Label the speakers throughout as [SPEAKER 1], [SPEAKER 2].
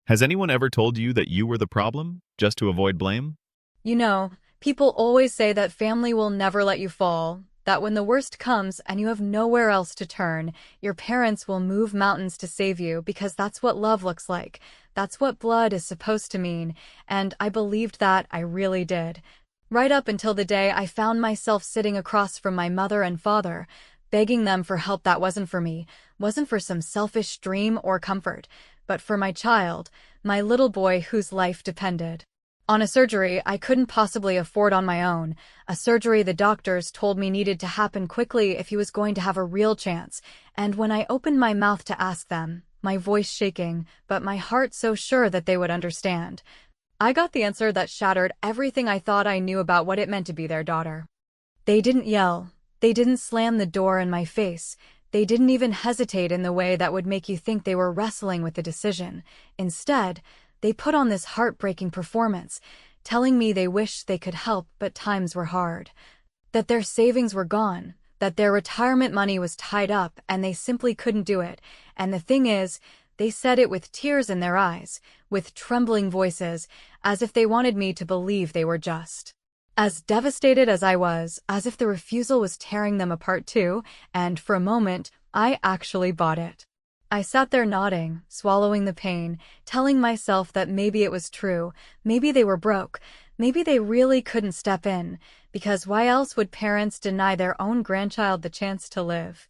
[SPEAKER 1] Has anyone ever told you that you were the problem, just to avoid blame?
[SPEAKER 2] You know, people always say that family will never let you fall, that when the worst comes and you have nowhere else to turn, your parents will move mountains to save you because that's what love looks like. That's what blood is supposed to mean, and I believed that, I really did. Right up until the day I found myself sitting across from my mother and father, begging them for help that wasn't for me, wasn't for some selfish dream or comfort, but for my child, my little boy whose life depended on a surgery I couldn't possibly afford on my own, a surgery the doctors told me needed to happen quickly if he was going to have a real chance, and when I opened my mouth to ask them, my voice shaking, but my heart so sure that they would understand, I got the answer that shattered everything I thought I knew about what it meant to be their daughter. They didn't yell, they didn't slam the door in my face, they didn't even hesitate in the way that would make you think they were wrestling with the decision. Instead, they put on this heartbreaking performance, telling me they wished they could help but times were hard. That their savings were gone, that their retirement money was tied up and they simply couldn't do it. And the thing is, they said it with tears in their eyes, with trembling voices, as if they wanted me to believe they were just as devastated as I was, as if the refusal was tearing them apart too, and for a moment, I actually bought it. I sat there nodding, swallowing the pain, telling myself that maybe it was true, maybe they were broke, maybe they really couldn't step in, because why else would parents deny their own grandchild the chance to live?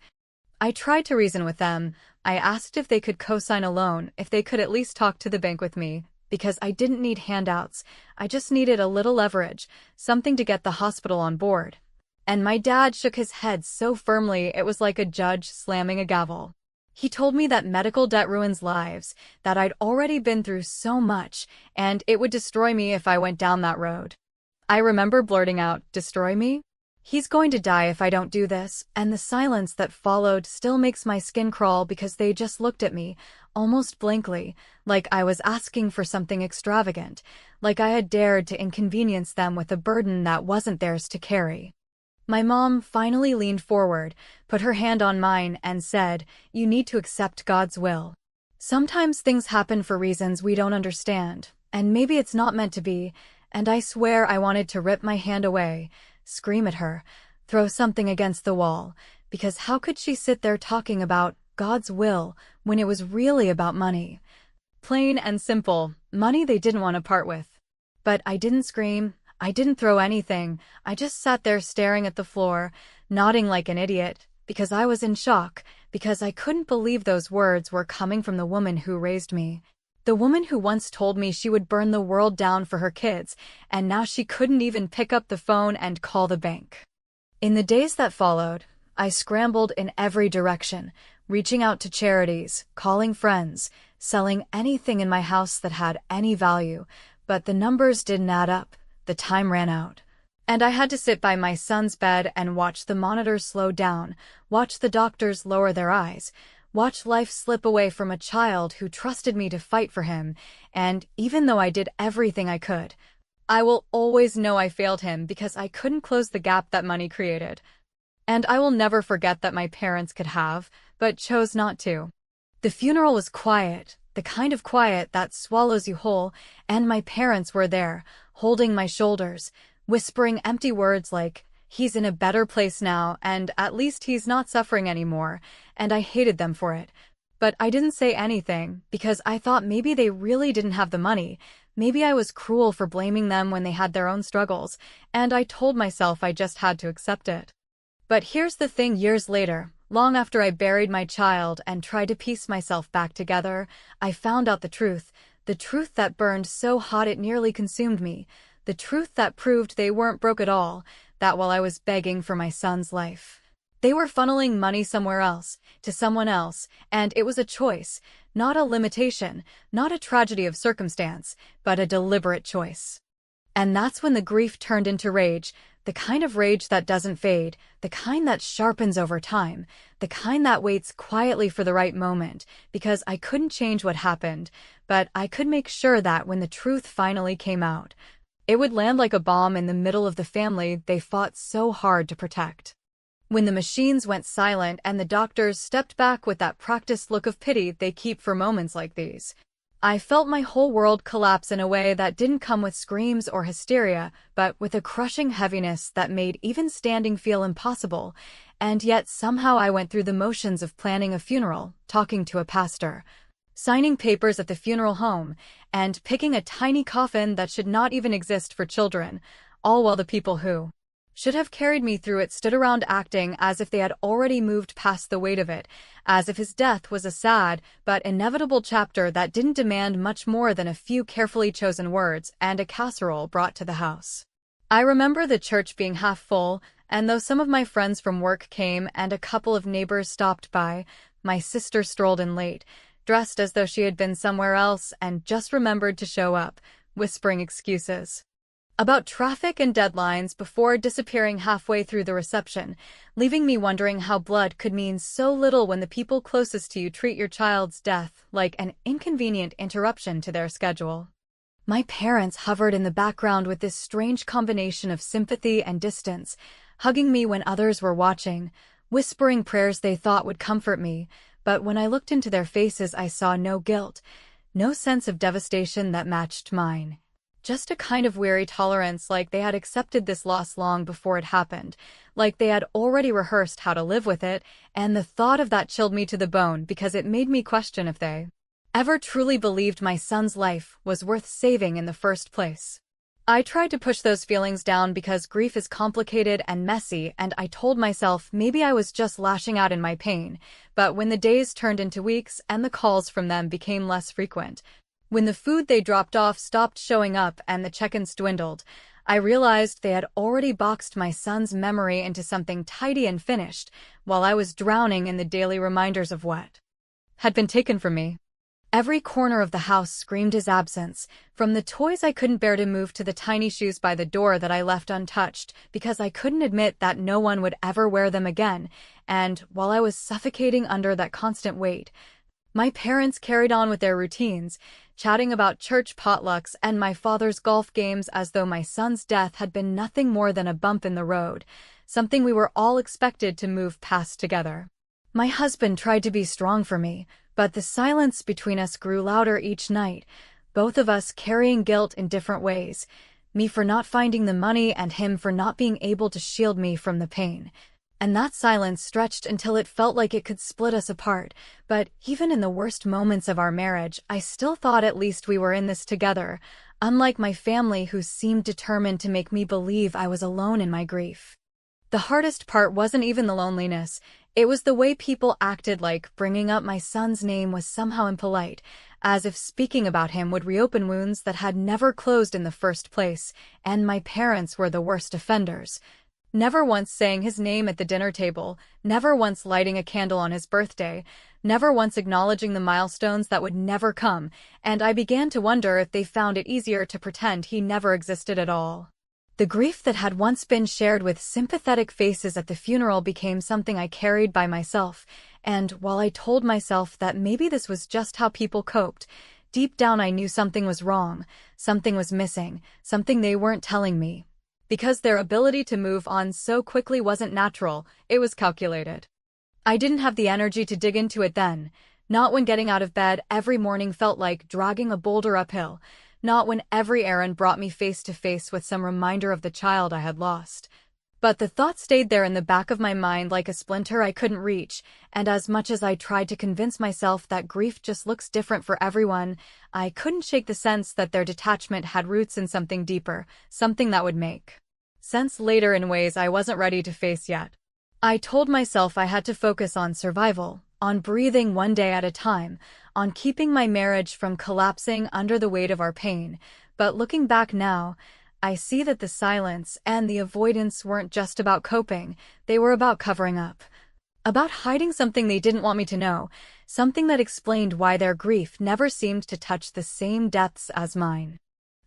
[SPEAKER 2] I tried to reason with them. I asked if they could co-sign a loan, if they could at least talk to the bank with me, because I didn't need handouts. I just needed a little leverage, something to get the hospital on board. And my dad shook his head so firmly it was like a judge slamming a gavel. He told me that medical debt ruins lives, that I'd already been through so much, and it would destroy me if I went down that road. I remember blurting out, "Destroy me? He's going to die if I don't do this," and the silence that followed still makes my skin crawl because they just looked at me, almost blankly, like I was asking for something extravagant, like I had dared to inconvenience them with a burden that wasn't theirs to carry. My mom finally leaned forward, put her hand on mine, and said, "You need to accept God's will. Sometimes things happen for reasons we don't understand, and maybe it's not meant to be," and I swear I wanted to rip my hand away, scream at her, throw something against the wall, because how could she sit there talking about God's will when it was really about money? Plain and simple, money they didn't want to part with. But I didn't scream, I didn't throw anything, I just sat there staring at the floor, nodding like an idiot, because I was in shock, because I couldn't believe those words were coming from the woman who raised me. The woman who once told me she would burn the world down for her kids, and now she couldn't even pick up the phone and call the bank. In the days that followed, I scrambled in every direction, reaching out to charities, calling friends, selling anything in my house that had any value, but the numbers didn't add up, the time ran out. And I had to sit by my son's bed and watch the monitors slow down, watch the doctors lower their eyes, watch life slip away from a child who trusted me to fight for him, and even though I did everything I could, I will always know I failed him because I couldn't close the gap that money created. And I will never forget that my parents could have, but chose not to. The funeral was quiet, the kind of quiet that swallows you whole, and my parents were there, holding my shoulders, whispering empty words like, "He's in a better place now, and at least he's not suffering anymore," and I hated them for it. But I didn't say anything, because I thought maybe they really didn't have the money, maybe I was cruel for blaming them when they had their own struggles, and I told myself I just had to accept it. But here's the thing: years later, long after I buried my child and tried to piece myself back together, I found out the truth that burned so hot it nearly consumed me, the truth that proved they weren't broke at all, that while I was begging for my son's life, they were funneling money somewhere else, to someone else, and it was a choice, not a limitation, not a tragedy of circumstance, but a deliberate choice. And that's when the grief turned into rage, the kind of rage that doesn't fade, the kind that sharpens over time, the kind that waits quietly for the right moment, because I couldn't change what happened, but I could make sure that when the truth finally came out, it would land like a bomb in the middle of the family they fought so hard to protect. When the machines went silent and the doctors stepped back with that practiced look of pity they keep for moments like these, I felt my whole world collapse in a way that didn't come with screams or hysteria, but with a crushing heaviness that made even standing feel impossible. And yet somehow I went through the motions of planning a funeral, talking to a pastor, signing papers at the funeral home, and picking a tiny coffin that should not even exist for children, all while the people who should have carried me through it stood around acting as if they had already moved past the weight of it, as if his death was a sad but inevitable chapter that didn't demand much more than a few carefully chosen words and a casserole brought to the house. I remember the church being half full, and though some of my friends from work came and a couple of neighbors stopped by, my sister strolled in late, dressed as though she had been somewhere else and just remembered to show up, whispering excuses about traffic and deadlines before disappearing halfway through the reception, leaving me wondering how blood could mean so little when the people closest to you treat your child's death like an inconvenient interruption to their schedule. My parents hovered in the background with this strange combination of sympathy and distance, hugging me when others were watching, whispering prayers they thought would comfort me, but when I looked into their faces I saw no guilt, no sense of devastation that matched mine. Just a kind of weary tolerance, like they had accepted this loss long before it happened, like they had already rehearsed how to live with it, and the thought of that chilled me to the bone because it made me question if they ever truly believed my son's life was worth saving in the first place. I tried to push those feelings down because grief is complicated and messy, and I told myself maybe I was just lashing out in my pain, but when the days turned into weeks and the calls from them became less frequent, when the food they dropped off stopped showing up and the check-ins dwindled, I realized they had already boxed my son's memory into something tidy and finished, while I was drowning in the daily reminders of what had been taken from me. Every corner of the house screamed his absence, from the toys I couldn't bear to move to the tiny shoes by the door that I left untouched because I couldn't admit that no one would ever wear them again, and while I was suffocating under that constant weight, my parents carried on with their routines, chatting about church potlucks and my father's golf games as though my son's death had been nothing more than a bump in the road, something we were all expected to move past together. My husband tried to be strong for me, but the silence between us grew louder each night, both of us carrying guilt in different ways, me for not finding the money and him for not being able to shield me from the pain. And that silence stretched until it felt like it could split us apart, but even in the worst moments of our marriage, I still thought at least we were in this together, unlike my family who seemed determined to make me believe I was alone in my grief. The hardest part wasn't even the loneliness, it was the way people acted, like bringing up my son's name was somehow impolite, as if speaking about him would reopen wounds that had never closed in the first place, and my parents were the worst offenders. Never once saying his name at the dinner table, never once lighting a candle on his birthday, never once acknowledging the milestones that would never come, and I began to wonder if they found it easier to pretend he never existed at all. The grief that had once been shared with sympathetic faces at the funeral became something I carried by myself, and while I told myself that maybe this was just how people coped, deep down I knew something was wrong, something was missing, something they weren't telling me. Because their ability to move on so quickly wasn't natural, it was calculated. I didn't have the energy to dig into it then, not when getting out of bed every morning felt like dragging a boulder uphill, not when every errand brought me face to face with some reminder of the child I had lost. But the thought stayed there in the back of my mind like a splinter I couldn't reach, and as much as I tried to convince myself that grief just looks different for everyone, I couldn't shake the sense that their detachment had roots in something deeper, something that would make sense later in ways I wasn't ready to face yet. I told myself I had to focus on survival, on breathing one day at a time, on keeping my marriage from collapsing under the weight of our pain, but looking back now, I see that the silence and the avoidance weren't just about coping, they were about covering up. About hiding something they didn't want me to know, something that explained why their grief never seemed to touch the same depths as mine.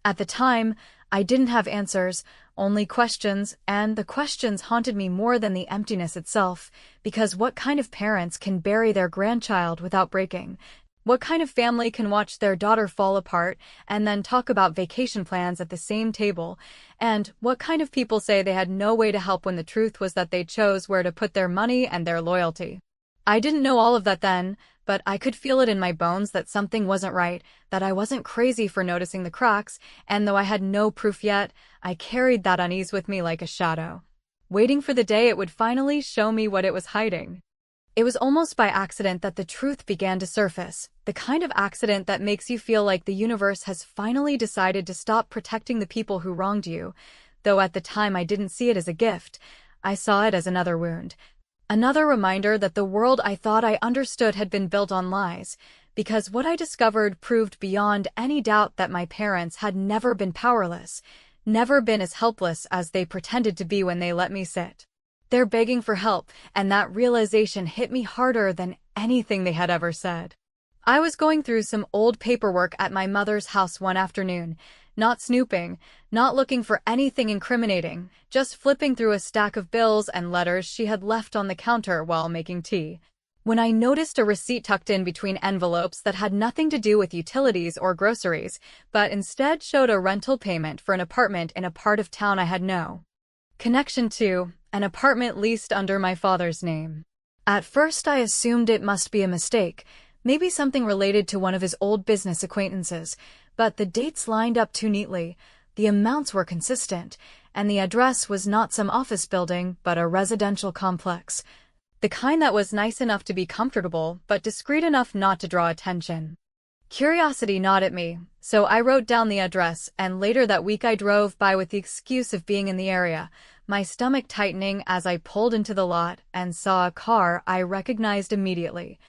[SPEAKER 2] At the time, I didn't have answers, only questions, and the questions haunted me more than the emptiness itself, because what kind of parents can bury their grandchild without breaking? What kind of family can watch their daughter fall apart and then talk about vacation plans at the same table? And what kind of people say they had no way to help when the truth was that they chose where to put their money and their loyalty? I didn't know all of that then, but I could feel it in my bones that something wasn't right, that I wasn't crazy for noticing the cracks, and though I had no proof yet, I carried that unease with me like a shadow, waiting for the day it would finally show me what it was hiding. It was almost by accident that the truth began to surface, the kind of accident that makes you feel like the universe has finally decided to stop protecting the people who wronged you. Though at the time I didn't see it as a gift, I saw it as another wound. Another reminder that the world I thought I understood had been built on lies, because what I discovered proved beyond any doubt that my parents had never been powerless, never been as helpless as they pretended to be when they let me sit. They're begging for help, and that realization hit me harder than anything they had ever said. I was going through some old paperwork at my mother's house one afternoon, not snooping, not looking for anything incriminating, just flipping through a stack of bills and letters she had left on the counter while making tea, when I noticed a receipt tucked in between envelopes that had nothing to do with utilities or groceries, but instead showed a rental payment for an apartment in a part of town I had no connection to, an apartment leased under my father's name. At first I assumed it must be a mistake, maybe something related to one of his old business acquaintances, but the dates lined up too neatly, the amounts were consistent, and the address was not some office building but a residential complex, the kind that was nice enough to be comfortable but discreet enough not to draw attention. Curiosity gnawed at me, so I wrote down the address, and later that week I drove by with the excuse of being in the area, my stomach tightening as I pulled into the lot and saw a car I recognized immediately.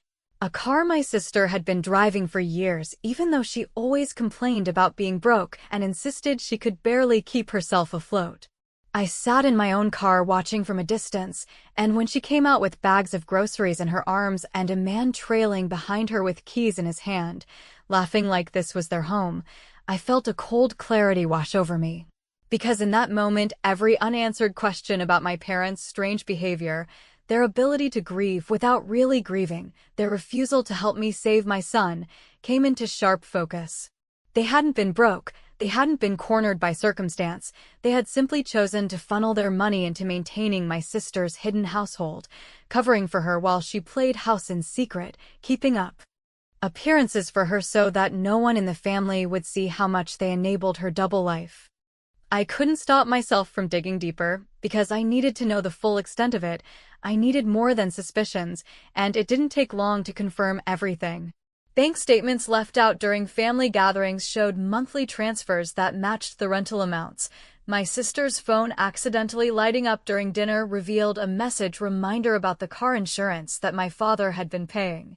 [SPEAKER 2] A car my sister had been driving for years, even though she always complained about being broke and insisted she could barely keep herself afloat. I sat in my own car watching from a distance, and when she came out with bags of groceries in her arms and a man trailing behind her with keys in his hand, laughing like this was their home, I felt a cold clarity wash over me. Because in that moment, every unanswered question about my parents' strange behavior, their ability to grieve without really grieving, their refusal to help me save my son, came into sharp focus. They hadn't been broke. They hadn't been cornered by circumstance. They had simply chosen to funnel their money into maintaining my sister's hidden household, covering for her while she played house in secret, keeping up appearances for her so that no one in the family would see how much they enabled her double life. I couldn't stop myself from digging deeper, because I needed to know the full extent of it. I needed more than suspicions, and it didn't take long to confirm everything. Bank statements left out during family gatherings showed monthly transfers that matched the rental amounts. My sister's phone accidentally lighting up during dinner revealed a message reminder about the car insurance that my father had been paying.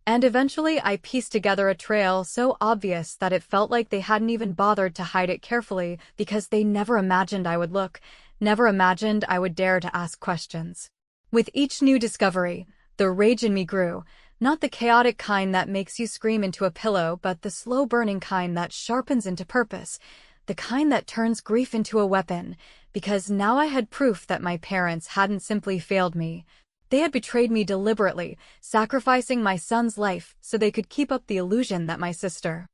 [SPEAKER 2] And eventually I pieced together a trail so obvious that it felt like they hadn't even bothered to hide it carefully because they never imagined I would look, never imagined I would dare to ask questions. With each new discovery, the rage in me grew. Not the chaotic kind that makes you scream into a pillow, but the slow-burning kind that sharpens into purpose, the kind that turns grief into a weapon, because now I had proof that my parents hadn't simply failed me. They had betrayed me deliberately, sacrificing my son's life so they could keep up the illusion that my sister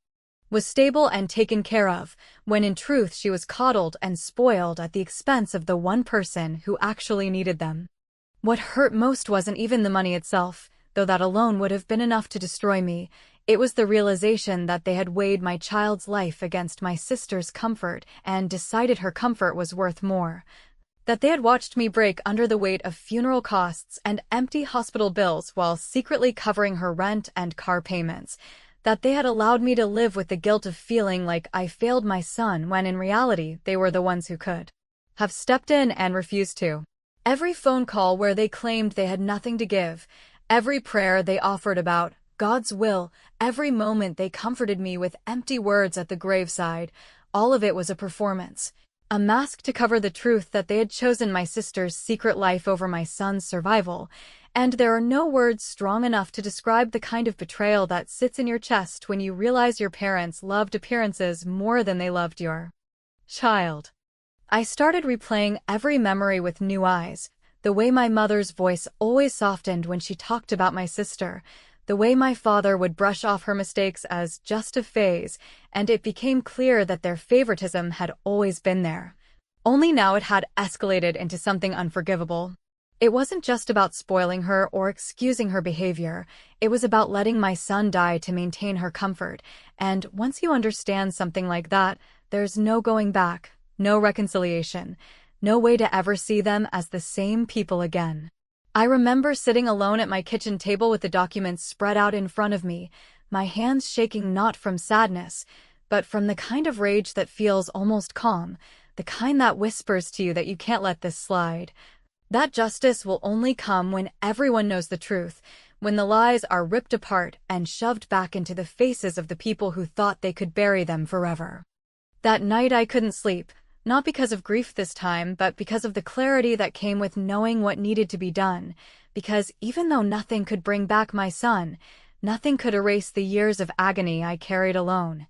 [SPEAKER 2] was stable and taken care of, when in truth she was coddled and spoiled at the expense of the one person who actually needed them. What hurt most wasn't even the money itself, though that alone would have been enough to destroy me. It was the realization that they had weighed my child's life against my sister's comfort and decided her comfort was worth more. That they had watched me break under the weight of funeral costs and empty hospital bills while secretly covering her rent and car payments. That they had allowed me to live with the guilt of feeling like I failed my son when in reality they were the ones who could have stepped in and refused to. Every phone call where they claimed they had nothing to give, every prayer they offered about God's will, every moment they comforted me with empty words at the graveside, all of it was a performance. A mask to cover the truth that they had chosen my sister's secret life over my son's survival, and there are no words strong enough to describe the kind of betrayal that sits in your chest when you realize your parents loved appearances more than they loved your child. I started replaying every memory with new eyes, the way my mother's voice always softened when she talked about my sister, the way my father would brush off her mistakes as just a phase, and it became clear that their favoritism had always been there. Only now it had escalated into something unforgivable. It wasn't just about spoiling her or excusing her behavior. It was about letting my son die to maintain her comfort. And once you understand something like that, there's no going back, no reconciliation, no way to ever see them as the same people again. I remember sitting alone at my kitchen table with the documents spread out in front of me, my hands shaking not from sadness, but from the kind of rage that feels almost calm, the kind that whispers to you that you can't let this slide. That justice will only come when everyone knows the truth, when the lies are ripped apart and shoved back into the faces of the people who thought they could bury them forever. That night I couldn't sleep, not because of grief this time, but because of the clarity that came with knowing what needed to be done, because even though nothing could bring back my son, nothing could erase the years of agony I carried alone.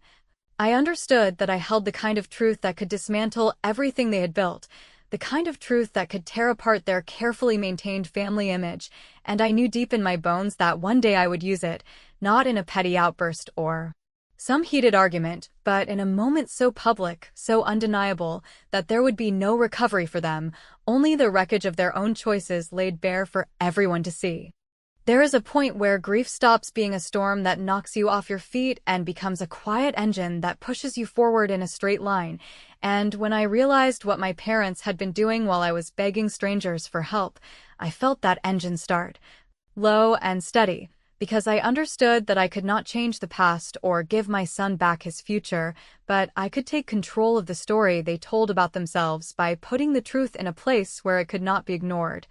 [SPEAKER 2] I understood that I held the kind of truth that could dismantle everything they had built, the kind of truth that could tear apart their carefully maintained family image, and I knew deep in my bones that one day I would use it, not in a petty outburst or some heated argument, but in a moment so public, so undeniable, that there would be no recovery for them, only the wreckage of their own choices laid bare for everyone to see. There is a point where grief stops being a storm that knocks you off your feet and becomes a quiet engine that pushes you forward in a straight line. And when I realized what my parents had been doing while I was begging strangers for help, I felt that engine start, low and steady, because I understood that I could not change the past or give my son back his future, but I could take control of the story they told about themselves by putting the truth in a place where it could not be ignored.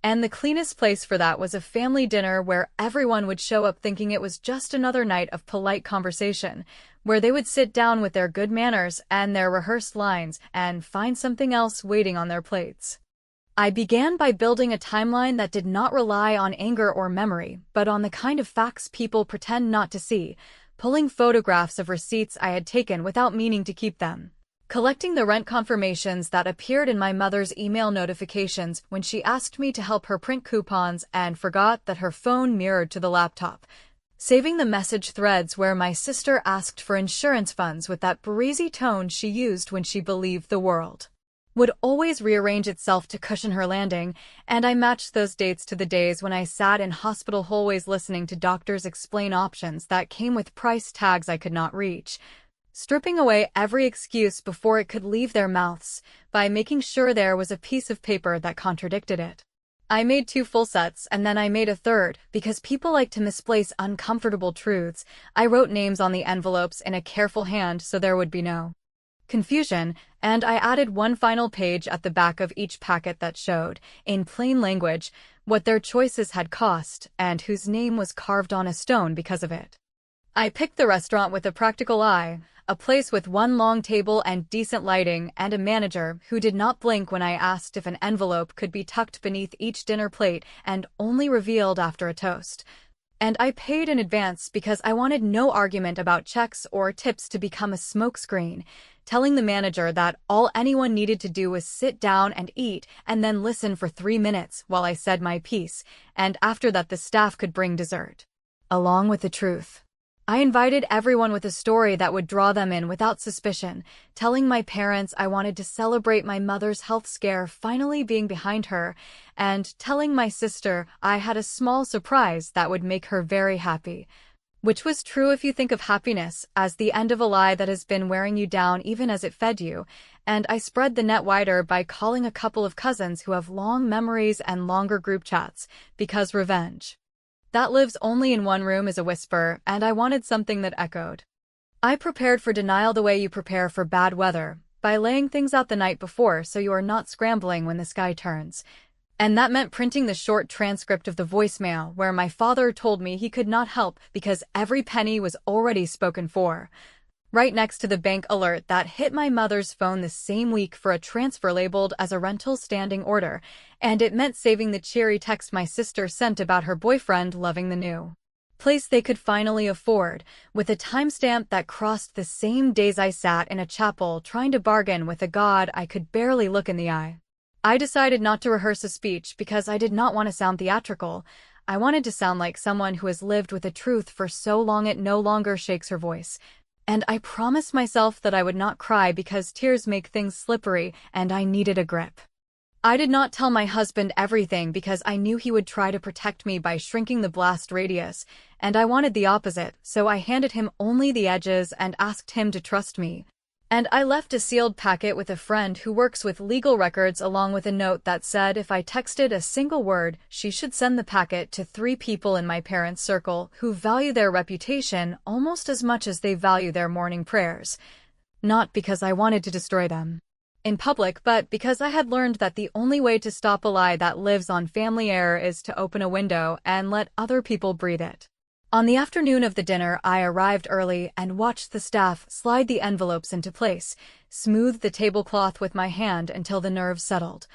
[SPEAKER 2] And the cleanest place for that was a family dinner where everyone would show up thinking it was just another night of polite conversation, where they would sit down with their good manners and their rehearsed lines and find something else waiting on their plates. I began by building a timeline that did not rely on anger or memory, but on the kind of facts people pretend not to see, pulling photographs of receipts I had taken without meaning to keep them, collecting the rent confirmations that appeared in my mother's email notifications when she asked me to help her print coupons and forgot that her phone mirrored to the laptop, saving the message threads where my sister asked for insurance funds with that breezy tone she used when she believed the world would always rearrange itself to cushion her landing, and I matched those dates to the days when I sat in hospital hallways listening to doctors explain options that came with price tags I could not reach, stripping away every excuse before it could leave their mouths by making sure there was a piece of paper that contradicted it. I made 2 full sets and then I made a third because people like to misplace uncomfortable truths. I wrote names on the envelopes in a careful hand so there would be no confusion, and I added one final page at the back of each packet that showed, in plain language, what their choices had cost and whose name was carved on a stone because of it. I picked the restaurant with a practical eye, a place with one long table and decent lighting, and a manager who did not blink when I asked if an envelope could be tucked beneath each dinner plate and only revealed after a toast. And I paid in advance because I wanted no argument about checks or tips to become a smokescreen, telling the manager that all anyone needed to do was sit down and eat and then listen for 3 minutes while I said my piece, and after that the staff could bring dessert, along with the truth. I invited everyone with a story that would draw them in without suspicion, telling my parents I wanted to celebrate my mother's health scare finally being behind her, and telling my sister I had a small surprise that would make her very happy. Which was true if you think of happiness as the end of a lie that has been wearing you down even as it fed you, and I spread the net wider by calling a couple of cousins who have long memories and longer group chats, because revenge that lives only in one room is a whisper, and I wanted something that echoed. I prepared for denial the way you prepare for bad weather, by laying things out the night before so you are not scrambling when the sky turns. And that meant printing the short transcript of the voicemail where my father told me he could not help because every penny was already spoken for, right next to the bank alert that hit my mother's phone the same week for a transfer labeled as a rental standing order, and it meant saving the cheery text my sister sent about her boyfriend loving the new place they could finally afford, with a timestamp that crossed the same days I sat in a chapel trying to bargain with a God I could barely look in the eye. I decided not to rehearse a speech because I did not want to sound theatrical. I wanted to sound like someone who has lived with a truth for so long it no longer shakes her voice. And I promised myself that I would not cry because tears make things slippery and I needed a grip. I did not tell my husband everything because I knew he would try to protect me by shrinking the blast radius, and I wanted the opposite, so I handed him only the edges and asked him to trust me. And I left a sealed packet with a friend who works with legal records along with a note that said if I texted a single word, she should send the packet to 3 people in my parents' circle who value their reputation almost as much as they value their morning prayers. Not because I wanted to destroy them in public, but because I had learned that the only way to stop a lie that lives on family air is to open a window and let other people breathe it. On the afternoon of the dinner, I arrived early and watched the staff slide the envelopes into place, smoothed the tablecloth with my hand until the nerves settled,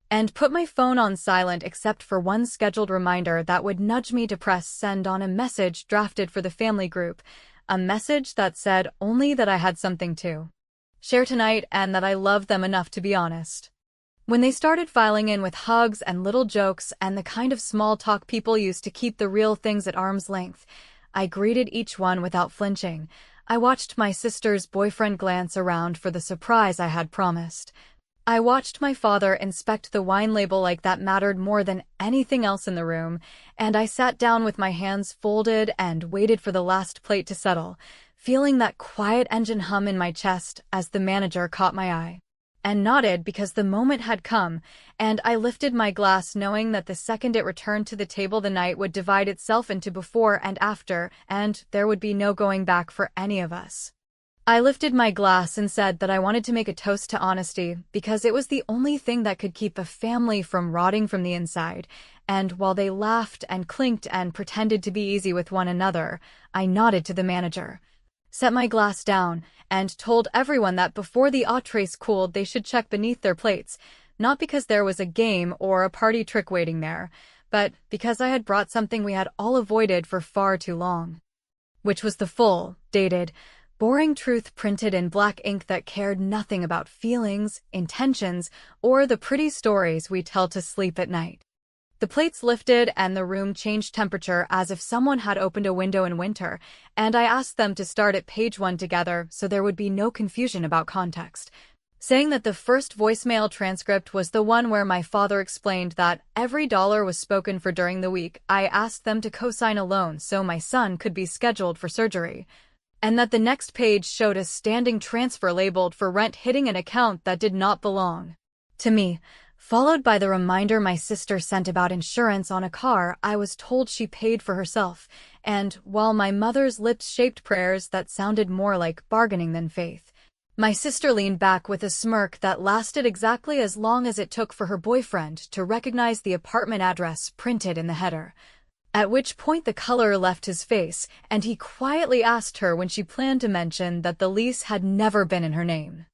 [SPEAKER 2] and put my phone on silent except for one scheduled reminder that would nudge me to press send on a message drafted for the family group, a message that said only that I had something to share tonight and that I loved them enough to be honest. When they started filing in with hugs and little jokes and the kind of small talk people used to keep the real things at arm's length, I greeted each one without flinching. I watched my sister's boyfriend glance around for the surprise I had promised. I watched my father inspect the wine label like that mattered more than anything else in the room, and I sat down with my hands folded and waited for the last plate to settle, feeling that quiet engine hum in my chest as the manager caught my eye and nodded because the moment had come, and I lifted my glass knowing that the second it returned to the table the night would divide itself into before and after, and there would be no going back for any of us. I lifted my glass and said that I wanted to make a toast to honesty because it was the only thing that could keep a family from rotting from the inside, and while they laughed and clinked and pretended to be easy with one another, I nodded to the manager, set my glass down, and told everyone that before the entrees cooled they should check beneath their plates, not because there was a game or a party trick waiting there, but because I had brought something we had all avoided for far too long, which was the full, dated, boring truth printed in black ink that cared nothing about feelings, intentions, or the pretty stories we tell to sleep at night. The plates lifted and the room changed temperature as if someone had opened a window in winter, and I asked them to start at page 1 together so there would be no confusion about context, saying that the first voicemail transcript was the one where my father explained that every dollar was spoken for during the week. I asked them to co-sign a loan so my son could be scheduled for surgery, and that the next page showed a standing transfer labeled for rent hitting an account that did not belong to me, followed by the reminder my sister sent about insurance on a car I was told she paid for herself, and while my mother's lips shaped prayers that sounded more like bargaining than faith, my sister leaned back with a smirk that lasted exactly as long as it took for her boyfriend to recognize the apartment address printed in the header, at which point the color left his face, and he quietly asked her when she planned to mention that the lease had never been in her name.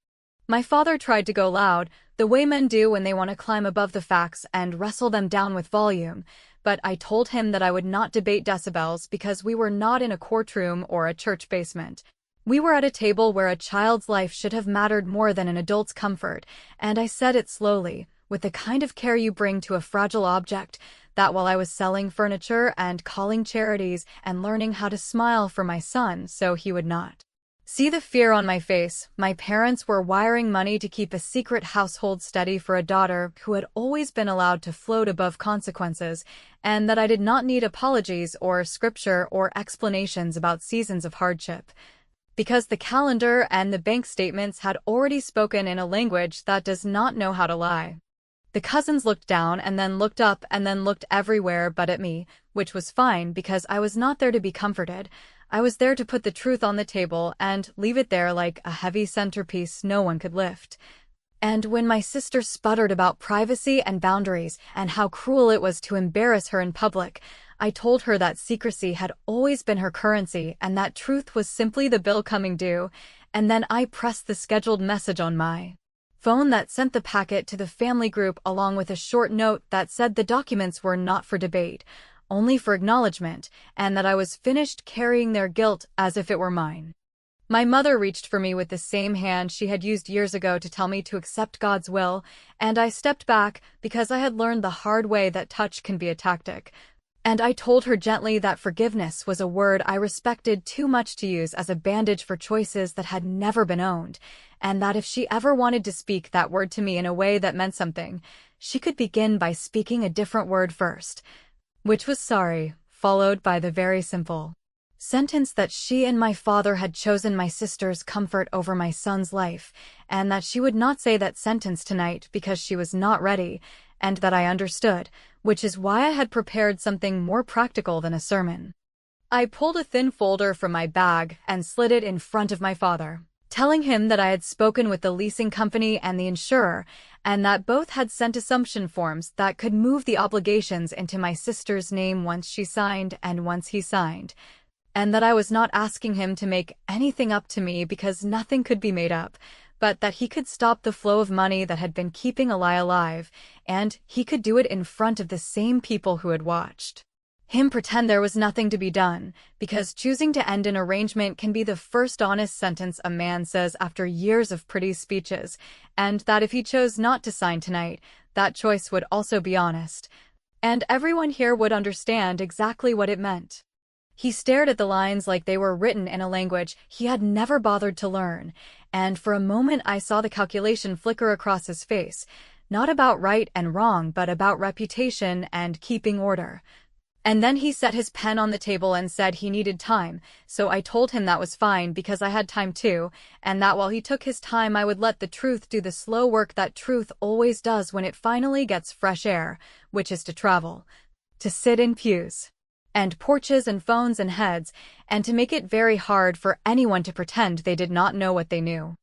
[SPEAKER 2] My father tried to go loud, the way men do when they want to climb above the facts and wrestle them down with volume, but I told him that I would not debate decibels because we were not in a courtroom or a church basement. We were at a table where a child's life should have mattered more than an adult's comfort, and I said it slowly, with the kind of care you bring to a fragile object, that while I was selling furniture and calling charities and learning how to smile for my son so he would not see the fear on my face, my parents were wiring money to keep a secret household steady for a daughter who had always been allowed to float above consequences, and that I did not need apologies or scripture or explanations about seasons of hardship, because the calendar and the bank statements had already spoken in a language that does not know how to lie. The cousins looked down and then looked up and then looked everywhere but at me, which was fine because I was not there to be comforted. I was there to put the truth on the table and leave it there like a heavy centerpiece no one could lift. And when my sister sputtered about privacy and boundaries and how cruel it was to embarrass her in public, I told her that secrecy had always been her currency and that truth was simply the bill coming due, and then I pressed the scheduled message on my phone that sent the packet to the family group along with a short note that said the documents were not for debate, only for acknowledgement, and that I was finished carrying their guilt as if it were mine. My mother reached for me with the same hand she had used years ago to tell me to accept God's will, and I stepped back because I had learned the hard way that touch can be a tactic. And I told her gently that forgiveness was a word I respected too much to use as a bandage for choices that had never been owned, and that if she ever wanted to speak that word to me in a way that meant something, she could begin by speaking a different word first, which was sorry, followed by the very simple sentence that she and my father had chosen my sister's comfort over my son's life, and that she would not say that sentence tonight because she was not ready, and that I understood, which is why I had prepared something more practical than a sermon. I pulled a thin folder from my bag and slid it in front of my father, telling him that I had spoken with the leasing company and the insurer, and that both had sent assumption forms that could move the obligations into my sister's name once she signed and once he signed, and that I was not asking him to make anything up to me because nothing could be made up, but that he could stop the flow of money that had been keeping a lie alive, and he could do it in front of the same people who had watched him pretend there was nothing to be done, because choosing to end an arrangement can be the first honest sentence a man says after years of pretty speeches, and that if he chose not to sign tonight, that choice would also be honest, and everyone here would understand exactly what it meant. He stared at the lines like they were written in a language he had never bothered to learn, and for a moment I saw the calculation flicker across his face, not about right and wrong but about reputation and keeping order. And then he set his pen on the table and said he needed time, so I told him that was fine because I had time too, and that while he took his time I would let the truth do the slow work that truth always does when it finally gets fresh air, which is to travel, to sit in pews and porches and phones and heads, and to make it very hard for anyone to pretend they did not know what they knew.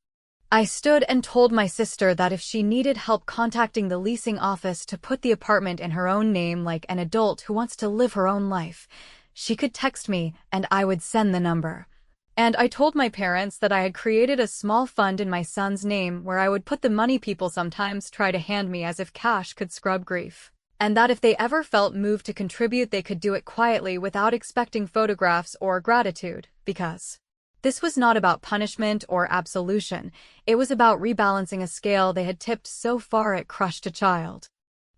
[SPEAKER 2] I stood and told my sister that if she needed help contacting the leasing office to put the apartment in her own name like an adult who wants to live her own life, she could text me and I would send the number. And I told my parents that I had created a small fund in my son's name where I would put the money people sometimes try to hand me as if cash could scrub grief, and that if they ever felt moved to contribute they could do it quietly without expecting photographs or gratitude, because this was not about punishment or absolution, it was about rebalancing a scale they had tipped so far it crushed a child.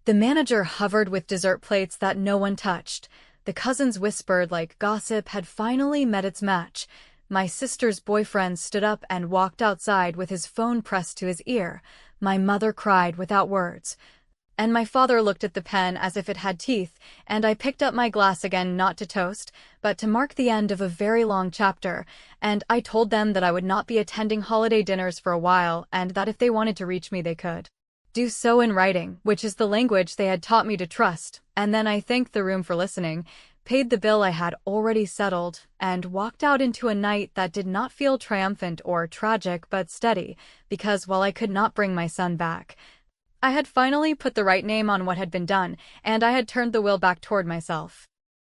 [SPEAKER 2] The manager hovered with dessert plates that no one touched. The cousins whispered like gossip had finally met its match. My sister's boyfriend stood up and walked outside with his phone pressed to his ear. My mother cried without words, and my father looked at the pen as if it had teeth, and I picked up my glass again not to toast, but to mark the end of a very long chapter, and I told them that I would not be attending holiday dinners for a while and that if they wanted to reach me they could do so in writing, which is the language they had taught me to trust, and then I thanked the room for listening, paid the bill I had already settled, and walked out into a night that did not feel triumphant or tragic but steady, because while I could not bring my son back, I had finally put the right name on what had been done, and I had turned the will back toward myself.